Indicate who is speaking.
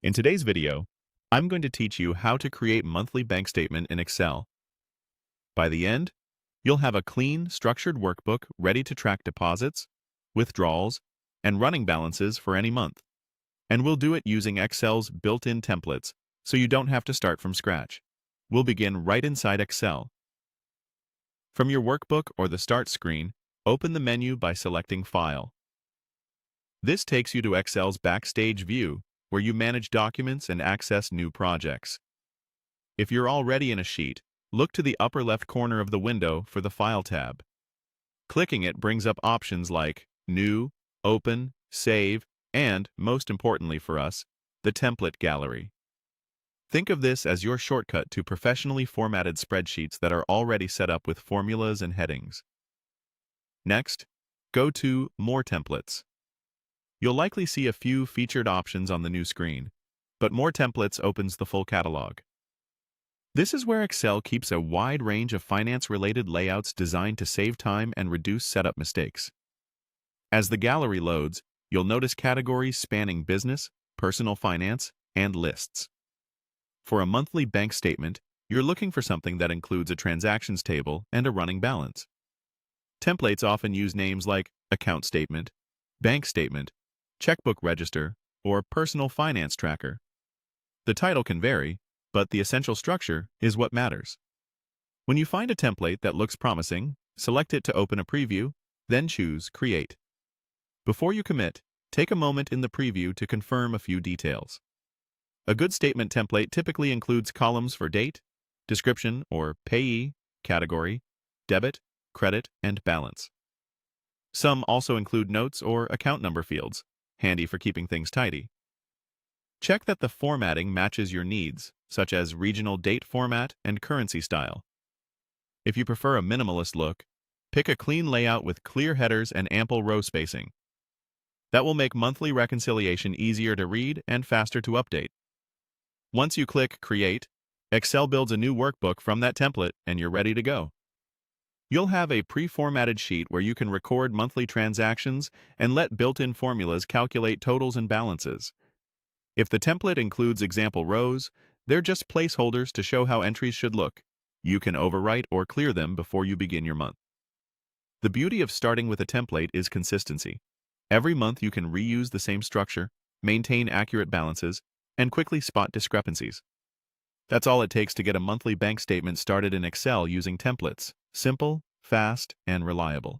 Speaker 1: In today's video, I'm going to teach you how to create monthly bank statement in Excel. By the end, you'll have a clean, structured workbook ready to track deposits, withdrawals, and running balances for any month. And we'll do it using Excel's built-in templates, so you don't have to start from scratch. We'll begin right inside Excel. From your workbook or the Start screen, open the menu by selecting File. This takes you to Excel's Backstage view, where you manage documents and access new projects. If you're already in a sheet, look to the upper left corner of the window for the File tab. Clicking it brings up options like New, Open, Save, and, most importantly for us, the Template Gallery. Think of this as your shortcut to professionally formatted spreadsheets that are already set up with formulas and headings. Next, go to More Templates. You'll likely see a few featured options on the new screen, but More Templates opens the full catalog. This is where Excel keeps a wide range of finance-related layouts designed to save time and reduce setup mistakes. As the gallery loads, you'll notice categories spanning business, personal finance, and lists. For a monthly bank statement, you're looking for something that includes a transactions table and a running balance. Templates often use names like account statement, bank statement, checkbook register, or personal finance tracker. The title can vary, but the essential structure is what matters. When you find a template that looks promising, select it to open a preview, then choose Create. Before you commit, take a moment in the preview to confirm a few details. A good statement template typically includes columns for date, description or payee, category, debit, credit, and balance. Some also include notes or account number fields, handy for keeping things tidy. Check that the formatting matches your needs, such as regional date format and currency style. If you prefer a minimalist look, pick a clean layout with clear headers and ample row spacing. That will make monthly reconciliation easier to read and faster to update. Once you click Create, Excel builds a new workbook from that template and you're ready to go. You'll have a pre-formatted sheet where you can record monthly transactions and let built-in formulas calculate totals and balances. If the template includes example rows, they're just placeholders to show how entries should look. You can overwrite or clear them before you begin your month. The beauty of starting with a template is consistency. Every month you can reuse the same structure, maintain accurate balances, and quickly spot discrepancies. That's all it takes to get a monthly bank statement started in Excel using templates. Simple, fast, and reliable.